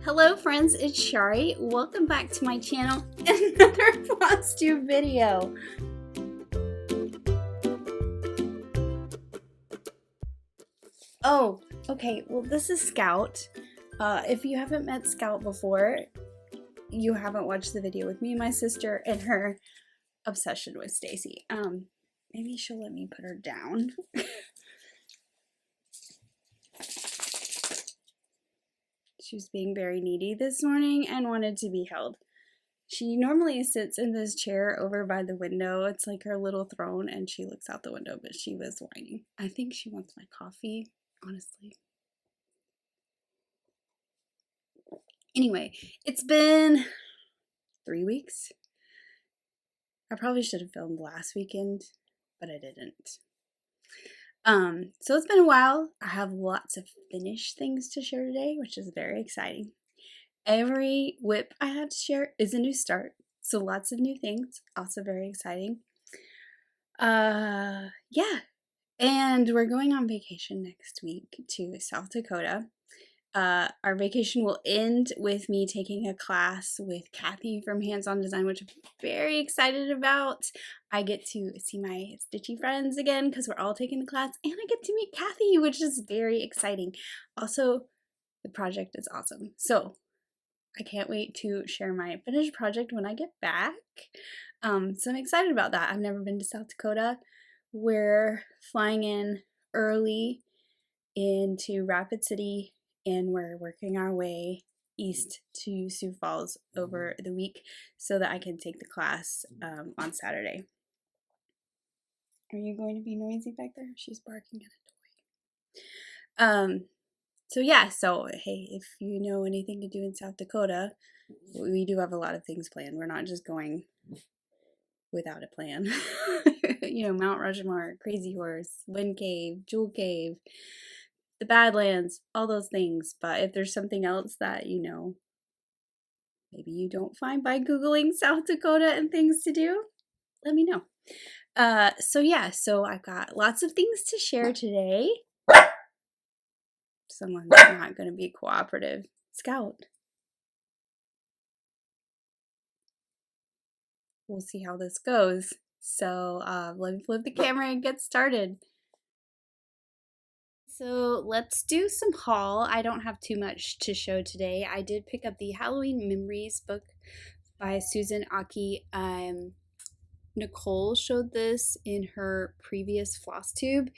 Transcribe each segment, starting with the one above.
Hello friends, it's Chari. Welcome back to my channel and another Flosstube video. Oh, okay, well this is Scout. If you haven't met Scout before, you haven't watched the video with me and my sister and her obsession with Stacy. Maybe she'll let me put her down. She was being very needy this morning and wanted to be held. She normally sits in this chair over by the window. It's like her little throne and she looks out the window, but she was whining. I think she wants my coffee, honestly. Anyway, it's been 3 weeks. I probably should have filmed last weekend, but I didn't. So it's been a while. I have lots of finished things to share today, which is very exciting. Every whip I have to share is a new start, so lots of new things, also very exciting. Yeah, and we're going on vacation next week to South Dakota. Our vacation will end with me taking a class with Kathy from Hands On Design, which I'm very excited about. I get to see my stitchy friends again because we're all taking the class, and I get to meet Kathy, which is very exciting. Also, the project is awesome. So I can't wait to share my finished project when I get back. So I'm excited about that. I've never been to South Dakota. We're flying in early into Rapid City, and we're working our way east to Sioux Falls over the week so that I can take the class on Saturday. Are you going to be noisy back there? She's barking at a toy. So yeah, so hey, if you know anything to do in South Dakota, we do have a lot of things planned. We're not just going without a plan. You know, Mount Rushmore, Crazy Horse, Wind Cave, Jewel Cave, the Badlands, all those things. But if there's something else that, you know, maybe you don't find by Googling South Dakota and things to do, let me know. So yeah, so I've got lots of things to share today. Someone's not going to be cooperative. Scout. We'll see how this goes. So let me flip the camera and get started. So let's do some haul. I don't have too much to show today. I did pick up the Halloween Memories book by Susan Aki. Nichol showed this in her previous Flosstube.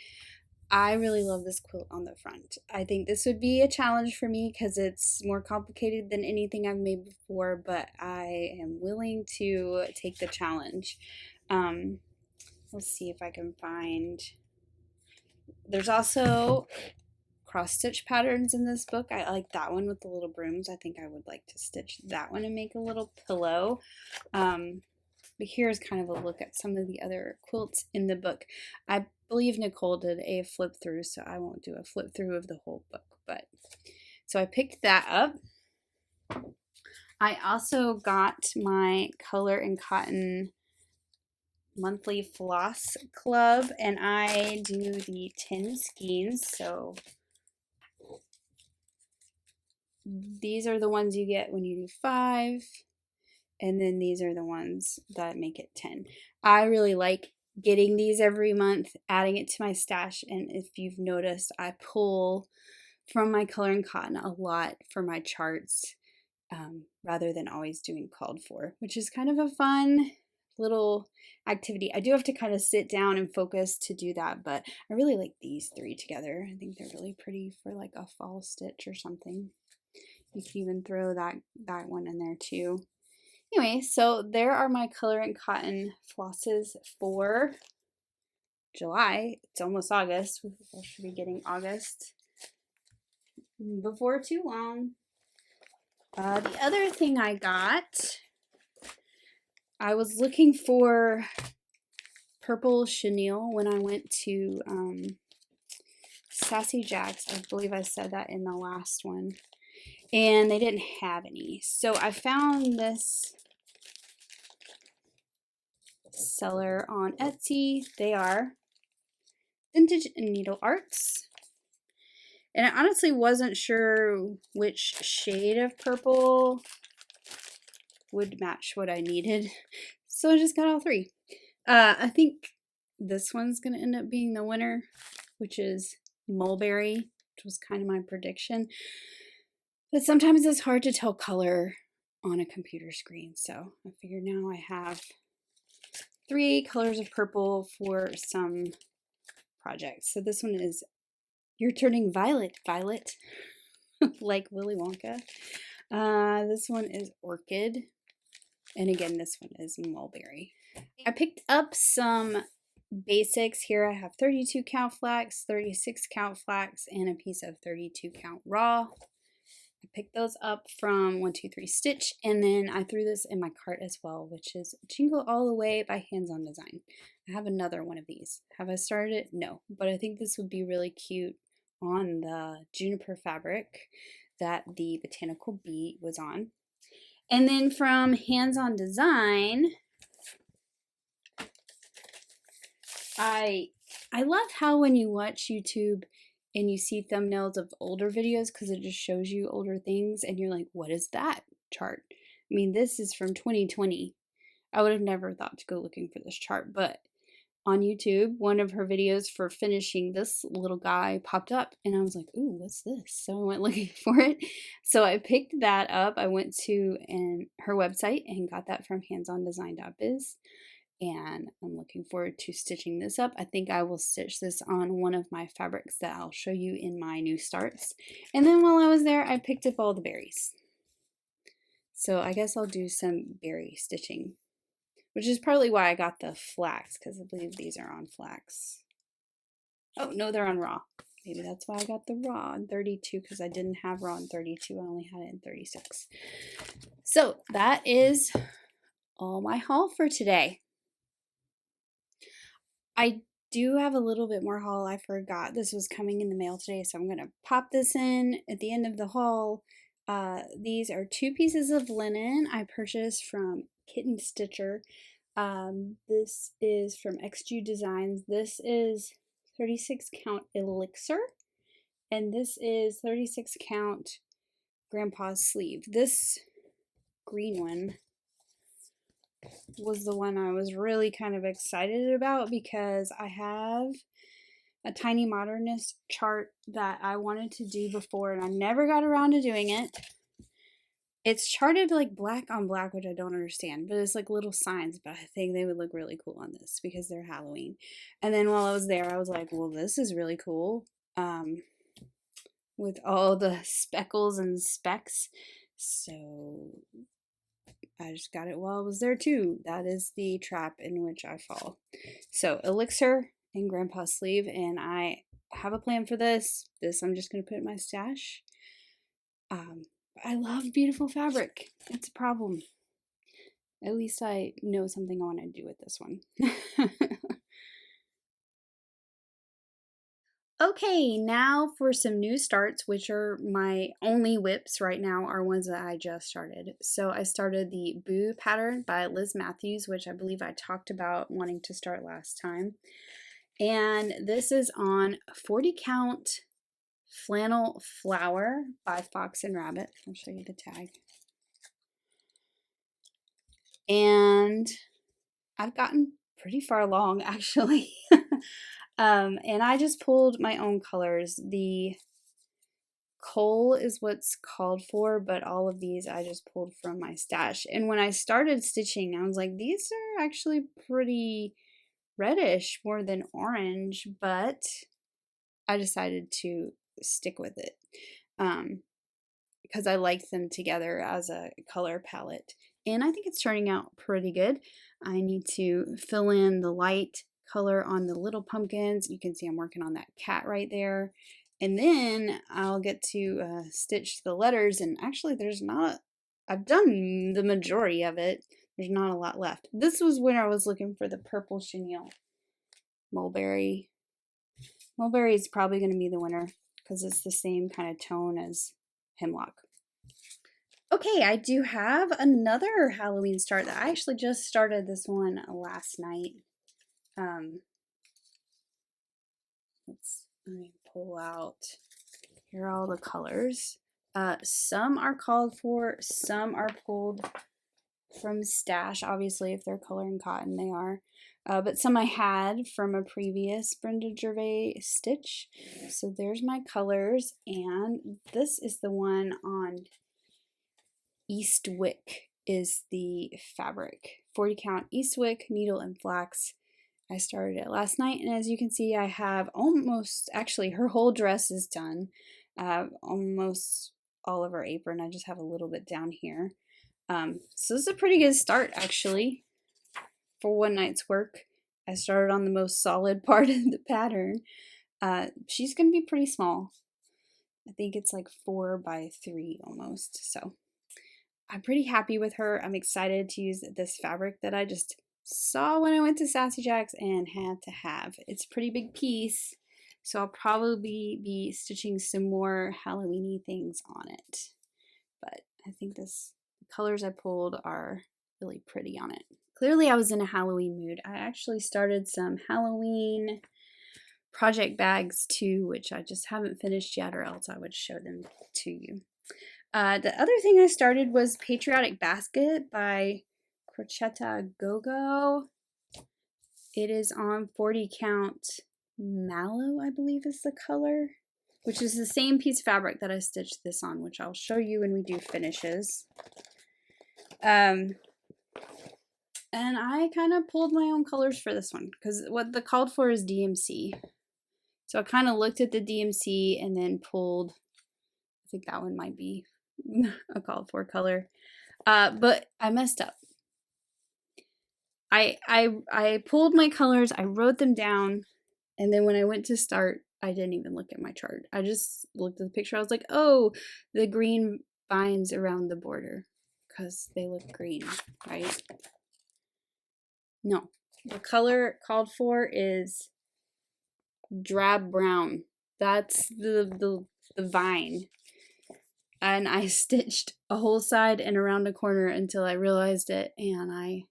I really love this quilt on the front. I think this would be a challenge for me because it's more complicated than anything I've made before, but I am willing to take the challenge. Let's see if I can find... There's also cross-stitch patterns in this book. I like that one with the little brooms. I think I would like to stitch that one and make a little pillow. But here's kind of a look at some of the other quilts in the book. I believe Nichol did a flip through, so I won't do a flip through of the whole book. But so I picked that up. I also got my Color and Cotton monthly floss club, and I do the 10 skeins. So these are the ones you get when you do 5. And then these are the ones that make it 10. I really like getting these every month, adding it to my stash. And if you've noticed, I pull from my Color and Cotton a lot for my charts rather than always doing called for, which is kind of a fun little activity. I do have to kind of sit down and focus to do that, but I really like these 3 together. I think they're really pretty for like a fall stitch or something. You can even throw that one in there too. Anyway, so there are my Color and Cotton flosses for July. It's almost August. We should be getting August before too long. The other thing I got, I was looking for purple chenille when I went to Sassy Jack's. I believe I said that in the last one. And they didn't have any. So I found this seller on Etsy. They are Vintage Needle Arts. And I honestly wasn't sure which shade of purple would match what I needed. So I just got all three. I think this one's going to end up being the winner, which is mulberry, which was kind of my prediction. But sometimes it's hard to tell color on a computer screen. So I figure now I have 3 colors of purple for some projects. So this one is You're Turning Violet, Violet, like Willy Wonka. This one is Orchid. And again, this one is Mulberry. I picked up some basics here. I have 32 count flax, 36 count flax, and a piece of 32 count raw. I picked those up from 123 Stitch, and then I threw this in my cart as well, which is Jingle All the Way by Hands On Design. I have another one of these. Have I started it? No, but I think this would be really cute on the juniper fabric that the Botanical Bee was on. And then from Hands On Design, I love how when you watch YouTube and you see thumbnails of older videos, because it just shows you older things and you're like, what is that chart? I mean, this is from 2020. I would have never thought to go looking for this chart, but on YouTube, one of her videos for finishing this little guy popped up and I was like, ooh, what's this? So I went looking for it. So I picked that up. I went to her website and got that from handsondesign.biz. And I'm looking forward to stitching this up. I think I will stitch this on one of my fabrics that I'll show you in my new starts. And then while I was there, I picked up all the berries. So I guess I'll do some berry stitching, which is partly why I got the flax, because I believe these are on flax. Oh, no, they're on raw. Maybe that's why I got the raw in 32, because I didn't have raw in 32. I only had it in 36. So that is all my haul for today. I do have a little bit more haul. I forgot this was coming in the mail today, so I'm going to pop this in at the end of the haul. These are 2 pieces of linen I purchased from Kitten Stitcher. This is from XG Designs. This is 36 count Elixir, and this is 36 count Grandpa's Sleeve. This green one was the one I was really kind of excited about because I have a Tiny Modernist chart that I wanted to do before and I never got around to doing it. It's charted like black on black, which I don't understand, but it's like little signs, but I think they would look really cool on this because they're Halloween. And then while I was there, I was like, well, this is really cool with all the speckles and specks. So I just got it while I was there too. That is the trap in which I fall. So Elixir and Grandpa's Sleeve, and I have a plan for this. This I'm just going to put in my stash. I love beautiful fabric. It's a problem. At least I know something I want to do with this one. Okay, now for some new starts, which are my only whips right now, are ones that I just started. So I started the Boo pattern by Liz Matthews, which I believe I talked about wanting to start last time. And this is on 40 count flannel flower by Fox and Rabbit. I'll show you the tag. And I've gotten pretty far along actually. And I just pulled my own colors. The coal is what's called for, but all of these I just pulled from my stash. And when I started stitching, I was like, these are actually pretty reddish more than orange, but I decided to stick with it because I like them together as a color palette. And I think it's turning out pretty good. I need to fill in the light color on the little pumpkins. You can see I'm working on that cat right there. And then I'll get to stitch the letters. And actually there's not, I've done the majority of it. There's not a lot left. This was when I was looking for the purple chenille. Mulberry. Mulberry is probably going to be the winner because it's the same kind of tone as Hemlock. Okay, I do have another Halloween start that I actually just started this one last night. Let me pull out Here are all the colors. Some are called for, some are pulled from stash. Obviously, if they're color and cotton, they are. But some I had from a previous Brenda Gervais stitch. So there's my colors, and this is the one on Eastwick is the fabric. 40 count Eastwick, needle and flax. I started it last night, and as you can see, I have almost, actually her whole dress is done. Almost all of her apron. I just have a little bit down here. So this is a pretty good start, actually, for one night's work. I started on the most solid part of the pattern. She's going to be pretty small. I think it's like 4 by 3 almost. So I'm pretty happy with her. I'm excited to use this fabric that I just saw when I went to Sassy Jack's and had to have. It's a pretty big piece, so I'll probably be stitching some more Halloween-y things on it. But I think the colors I pulled are really pretty on it. Clearly I was in a Halloween mood. I actually started some Halloween project bags too, which I just haven't finished yet, or else I would show them to you. The other thing I started was Patriotic Basket by Croquette Gogo. It is on 40 count Mallow, I believe is the color, which is the same piece of fabric that I stitched this on, which I'll show you when we do finishes. And I kind of pulled my own colors for this one because what the called for is DMC. So I kind of looked at the DMC and then pulled, I think that one might be a called for color. But I messed up. I pulled my colors, I wrote them down, and then when I went to start, I didn't even look at my chart. I just looked at the picture. I was like, oh, the green vines around the border because they look green, right? No, the color called for is drab brown. That's the vine. And I stitched a whole side and around a corner until I realized it, and I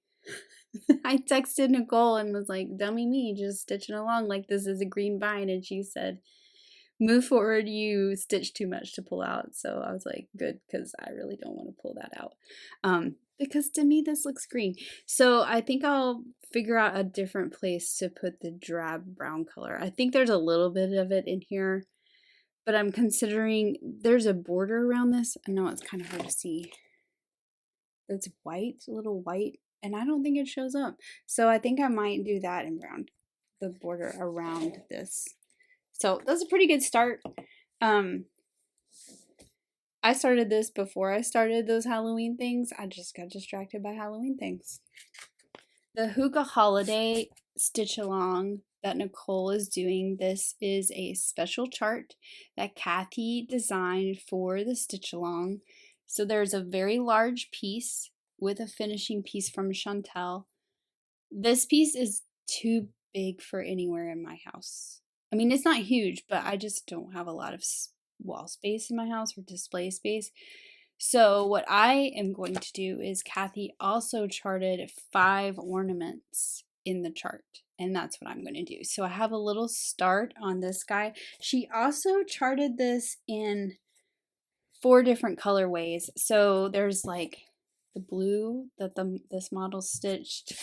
texted Nichol and was like, dummy me, just stitching along like this is a green vine, and she said, move forward, you stitched too much to pull out. So I was like, good, because I really don't want to pull that out. Because to me this looks green. So I think I'll figure out a different place to put the drab brown color. I think there's a little bit of it in here, but I'm considering there's a border around this. I know it's kind of hard to see. It's white, a little white, and I don't think it shows up. So I think I might do that in brown, the border around this. So that's a pretty good start. I started this before I started those Halloween things. I just got distracted by Halloween things. The Hygge Holiday Stitch Along that Nichol is doing, this is a special chart that Kathy designed for the Stitch Along. So there's a very large piece with a finishing piece from Chantelle. This piece is too big for anywhere in my house. I mean, it's not huge, but I just don't have a lot of wall space in my house or display space. So what I am going to do is Kathy also charted 5 ornaments in the chart, and that's what I'm going to do. So I have a little start on this guy. She also charted this in 4 different colorways. So there's like the blue that this model stitched.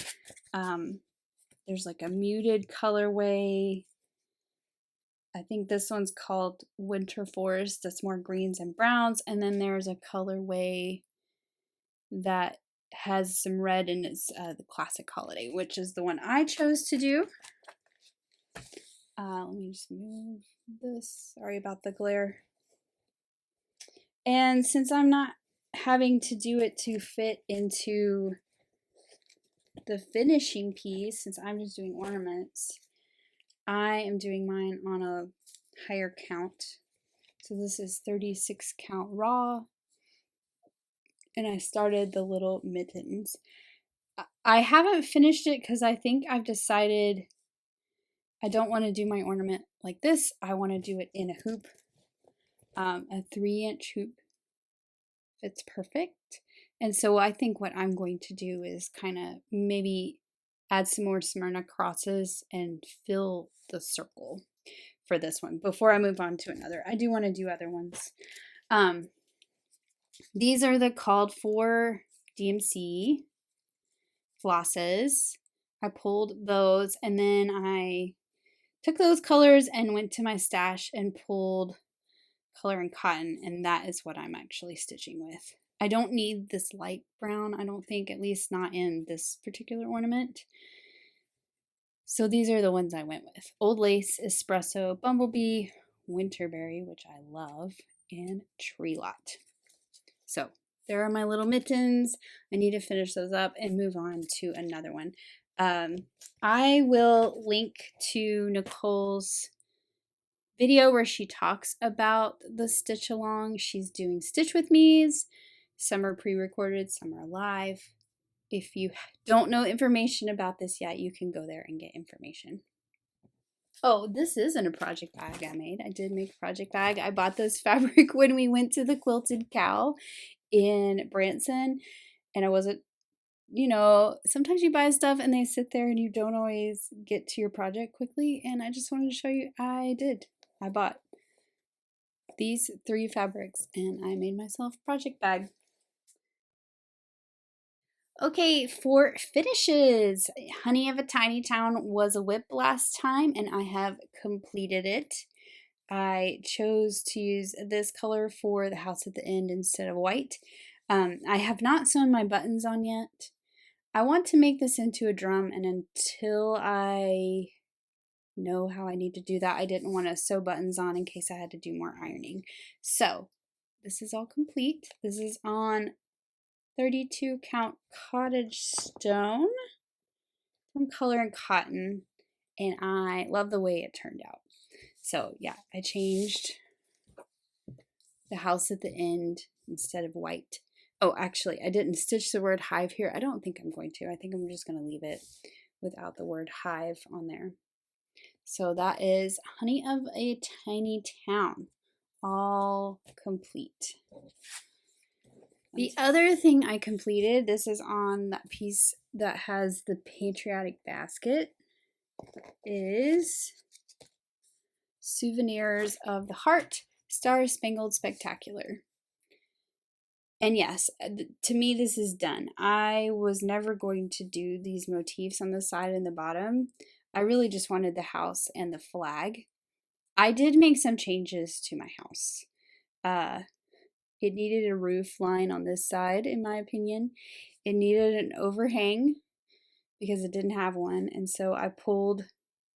There's like a muted colorway. I think this one's called Winter Forest. That's more greens and browns. And then there's a colorway that has some red, and it's the Classic Holiday, which is the one I chose to do. Let me just move this. Sorry about the glare. And since I'm not having to do it to fit into the finishing piece, since I'm just doing ornaments, I am doing mine on a higher count. So this is 36 count raw. And I started the little mittens. I haven't finished it because I think I've decided I don't want to do my ornament like this. I want to do it in a hoop. A 3-inch hoop fits perfect. And so I think what I'm going to do is kind of maybe add some more Smyrna crosses and fill the circle. for this one before I move on to another. I do want to do other ones. These are the called for DMC flosses. I pulled those and then I took those colors and went to my stash and pulled color and cotton, and that is what I'm actually stitching with. I don't need this light brown, I don't think, at least not in this particular ornament. So these are the ones I went with. Old Lace, Espresso, Bumblebee, Winterberry, which I love, and Tree Lot. So there are my little mittens. I need to finish those up and move on to another one. I will link to Nichole's video where she talks about the stitch along. She's doing stitch with me's. Some are pre-recorded, some are live. If you don't know information about this yet, you can go there and get information. Oh, this isn't a project bag I made. I did make a project bag. I bought this fabric when we went to the Quilted Cow in Branson, and I wasn't, you know, sometimes you buy stuff and they sit there and you don't always get to your project quickly, and I just wanted to show you I did. I bought these 3 fabrics and I made myself a project bag. Okay, for finishes, Honey of a Tiny Town was a whip last time and I have completed it. I chose to use this color for the house at the end instead of white. I have not sewn my buttons on yet. I want to make this into a drum, and until I know how I need to do that, I didn't want to sew buttons on in case I had to do more ironing. So this is all complete. This is on 32 count cottage stone from Color and Cotton, and I love the way it turned out. So yeah, I changed the house at the end instead of white. Oh, actually, I didn't stitch the word hive here. I don't think I'm going to. I think I'm just going to leave it without the word hive on there. So that is Honey of a Tiny Town, all complete. The other thing I completed, this is on that piece that has the Patriotic basket, is Souvenirs of the Heart, Star Spangled Spectacular. And yes, to me this is done. I was never going to do these motifs on the side and the bottom. I really just wanted the house and the flag. I did make some changes to my house. It needed a roof line on this side, in my opinion. It needed an overhang because it didn't have one, and so I pulled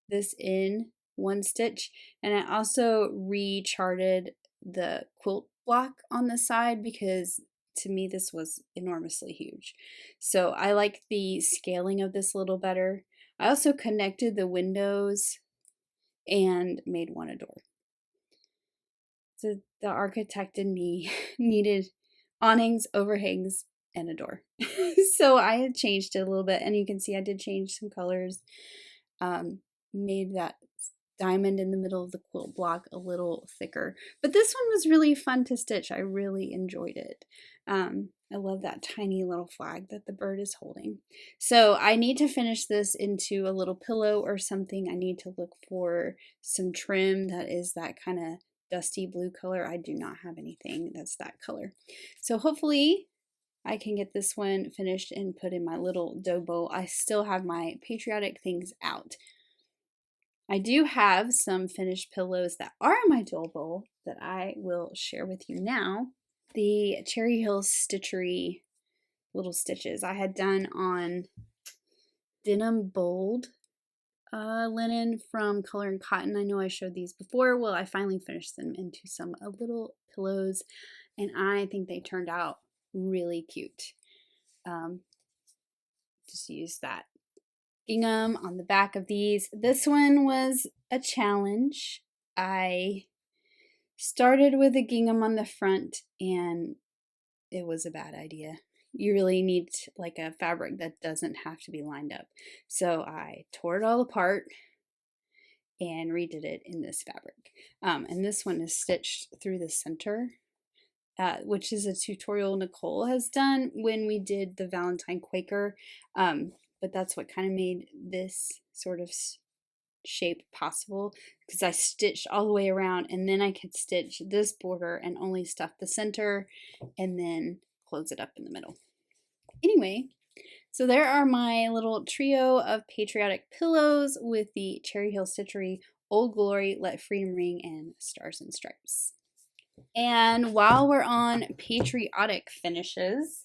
this in 1 stitch, and I also recharted the quilt block on the side because to me this was enormously huge. So I like the scaling of this a little better. I also connected the windows and made one a door. So the architect in me needed awnings, overhangs, and a door. So I had changed it a little bit, and you can see I did change some colors. Made that diamond in the middle of the quilt block a little thicker. But this one was really fun to stitch. I really enjoyed it. I love that tiny little flag that the bird is holding. So I need to finish this into a little pillow or something. I need to look for some trim that is that kind of dusty blue color. I do not have anything that's that color. So hopefully I can get this one finished and put in my little dough bowl. I still have my Patriotic things out. I do have some finished pillows that are in my dough bowl that I will share with you now. The Cherry Hill Stitchery little stitches I had done on denim bold linen from Color and Cotton. I know I showed these before. Well, I finally finished them into some little pillows, and I think they turned out really cute. Just use that gingham on the back of these. This one was a challenge. I started with a gingham on the front, and it was a bad idea. You really need like a fabric that doesn't have to be lined up. So I tore it all apart and redid it in this fabric. And this one is stitched through the center, which is a tutorial Nichol has done when we did the Valentine Quaker. But that's what kind of made this sort of shape possible because I stitched all the way around, and then I could stitch this border and only stuff the center and then close it up in the middle. Anyway, so there are my little trio of Patriotic pillows with the Cherry Hill Stitchery Old Glory, Let Freedom Ring, and Stars and Stripes. And while we're on Patriotic finishes,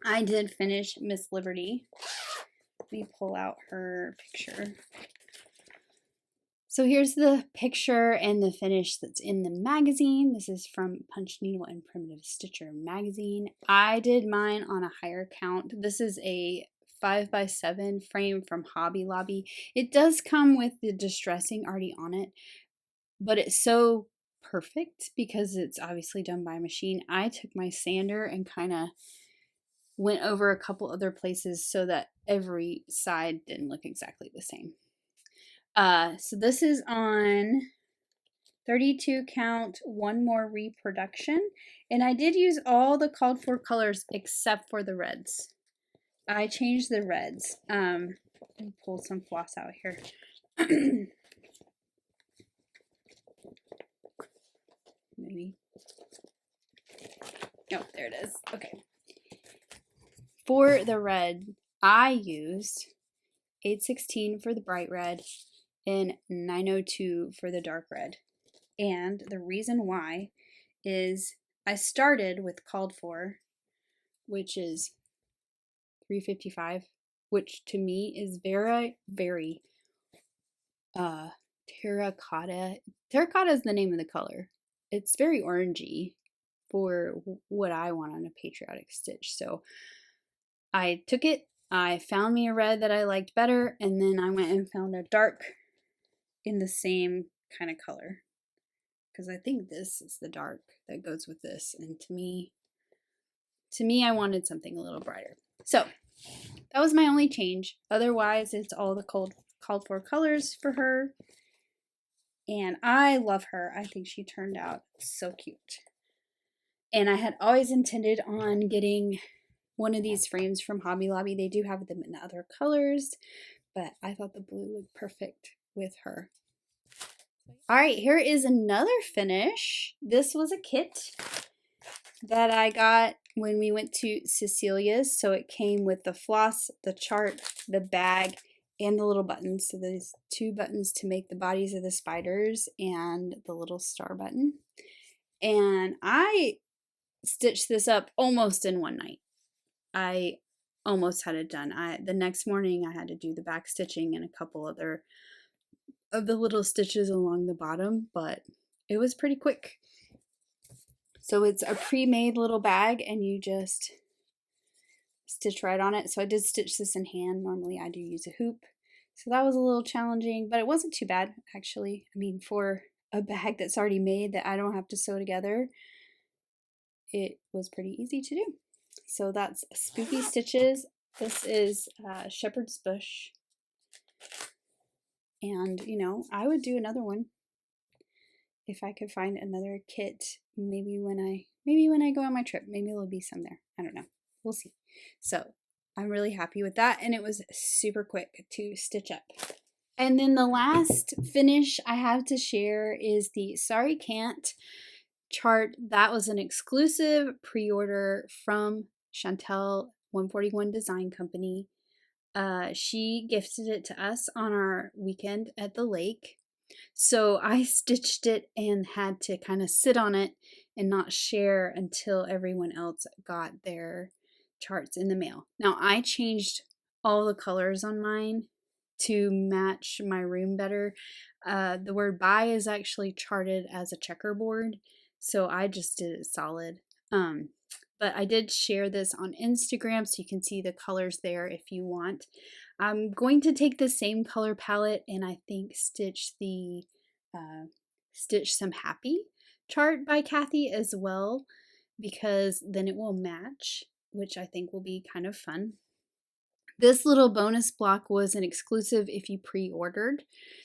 I did finish Miss Liberty. Let me pull out her picture. So here's the picture and the finish that's in the magazine. This is from Punch Needle and Primitive Stitcher magazine. I did mine on a higher count. This is a 5x7 frame from Hobby Lobby. It does come with the distressing already on it, but it's so perfect because it's obviously done by machine. I took my sander and kind of went over a couple other places so that every side didn't look exactly the same. So this is on 32 count, one more reproduction, and I did use all the called for colors except for the reds. I changed the reds. Let me pull some floss out here. Maybe. Oh, there it is. Okay. For the red, I used 816 for the bright red and 902 for the dark red. And the reason why is I started with called for, which is 355, which to me is very, very terracotta. Terracotta is the name of the color. It's very orangey for what I want on a Patriotic stitch. So I took it, I found me a red that I liked better, and then I went and found a dark in the same kind of color. Because I think this is the dark that goes with this. And to me, I wanted something a little brighter. So that was my only change. Otherwise, it's all the called for colors for her. And I love her. I think she turned out so cute. And I had always intended on getting one of these frames from Hobby Lobby. They do have them in other colors, but I thought the blue looked perfect with her. All right, here is another finish. This was a kit that I got when we went to Cecilia's. So it came with the floss, the chart, the bag, and the little buttons. So there's 2 buttons to make the bodies of the spiders and the little star button. And I stitched this up almost in one night. I almost had it done. The next morning I had to do the back stitching and a couple other of the little stitches along the bottom, but it was pretty quick. So it's a pre-made little bag and you just stitch right on it. So I did stitch this in hand. Normally I do use a hoop. So that was a little challenging, but it wasn't too bad actually. I mean, for a bag that's already made that I don't have to sew together, it was pretty easy to do. So that's Spooky Stitches. This is Shepherd's Bush. And, you know, I would do another one if I could find another kit. Maybe when I go on my trip, maybe there'll be some there. I don't know. We'll see. So I'm really happy with that. And it was super quick to stitch up. And then the last finish I have to share is the Sorry Can't chart. That was an exclusive pre-order from Chantelle 141 Design Company. She gifted it to us on our weekend at the lake. So I stitched it and had to kind of sit on it and not share until everyone else got their charts in the mail. Now I changed all the colors on mine to match my room better. The word bye is actually charted as a checkerboard, so I just did it solid. But I did share this on Instagram so you can see the colors there if you want. I'm going to take the same color palette and I think stitch the Stitch Some Happy chart by Kathy as well, because then it will match, which I think will be kind of fun. This little bonus block was an exclusive if you pre-ordered.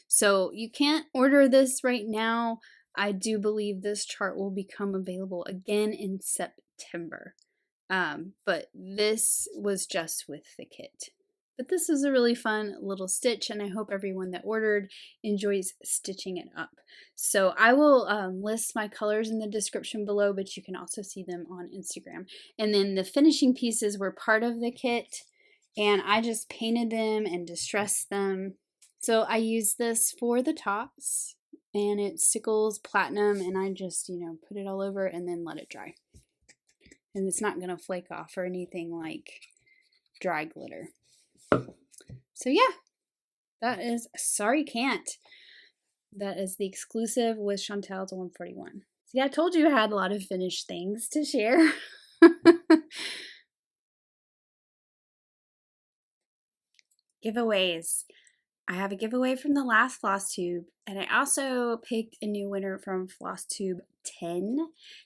So you can't order this right now. I do believe this chart will become available again in September. But this was just with the kit. But this was a really fun little stitch, and I hope everyone that ordered enjoys stitching it up. So I will list my colors in the description below, but you can also see them on Instagram. And then the finishing pieces were part of the kit, and I just painted them and distressed them. So I used this for the tops, and it's Stickles Platinum, and I just, put it all over and then let it dry. And it's not going to flake off or anything like dry glitter. So yeah, that is Sorry Can't. That is the exclusive with Chantelle to 141. So yeah, I told you I had a lot of finished things to share. Giveaways. I have a giveaway from the last Flosstube, and I also picked a new winner from Flosstube 10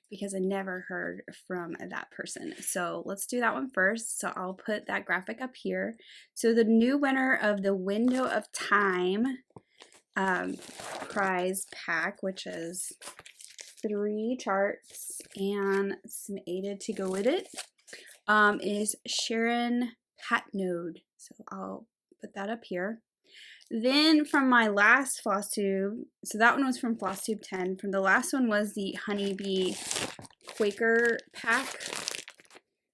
because I never heard from that person. So let's do that one first. So I'll put that graphic up here. So the new winner of the Window of Time prize pack, which is 3 charts and some aided to go with it, is Sharon Patnode. So I'll put that up here. Then from my last Flosstube, so that one was from Flosstube 10. From the last one was the Honeybee Quaker pack,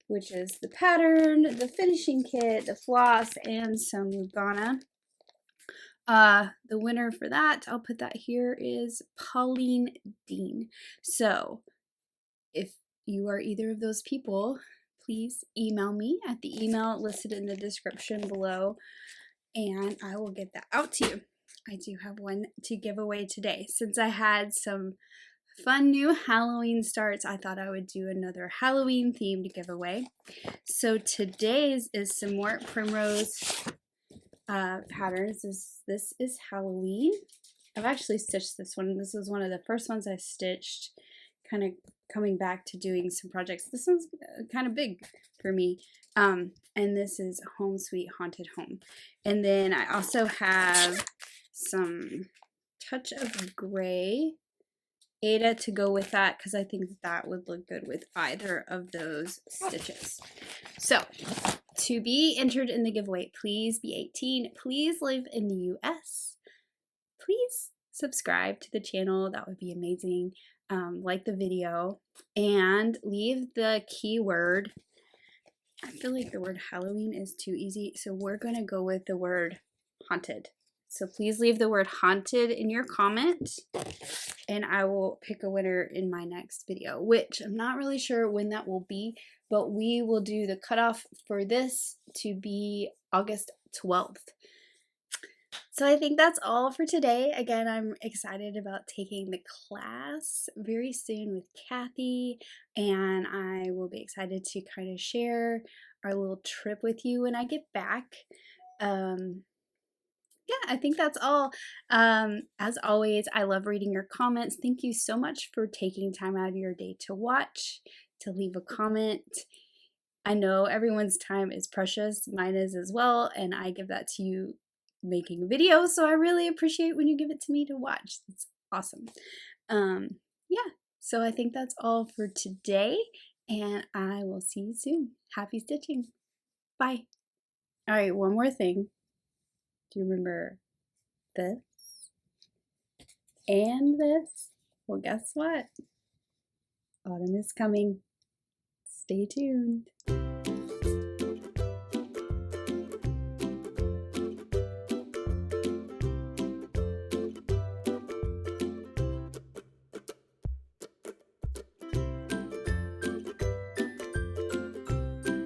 which is the pattern, the finishing kit, the floss, and some Lugana. The winner for that, I'll put that here, is Pauline Dean. So if you are either of those people, please email me at the email listed in the description below, and I will get that out to you. I do have one to give away today. Since I had some fun new Halloween starts, I thought I would do another Halloween themed giveaway. So today's is some more Primrose patterns. This is Halloween. I've actually stitched this one. This was one of the first ones I stitched, kind of coming back to doing some projects. This one's kind of big for me. And this is Home Sweet Haunted Home. And then I also have some Touch of Gray Ada to go with that, because I think that would look good with either of those stitches. So to be entered in the giveaway, please be 18. Please live in the US. Please subscribe to the channel. That would be amazing. Like the video and leave the keyword. I feel like the word Halloween is too easy, so we're going to go with the word haunted. So please leave the word haunted in your comment, and I will pick a winner in my next video, which I'm not really sure when that will be, but we will do the cutoff for this to be August 12th. So I think that's all for today. Again, I'm excited about taking the class very soon with Kathy, and I will be excited to kind of share our little trip with you when I get back. Yeah, I think that's all. As always, I love reading your comments. Thank you so much for taking time out of your day to watch, to leave a comment. I know everyone's time is precious. Mine is as well, and I give that to you making videos, so I really appreciate when you give it to me to watch. It's awesome. Yeah, so I think that's all for today, and I will see you soon. Happy stitching. Bye. All right, one more thing. Do you remember this and this? Well, guess what? Autumn is coming. Stay tuned.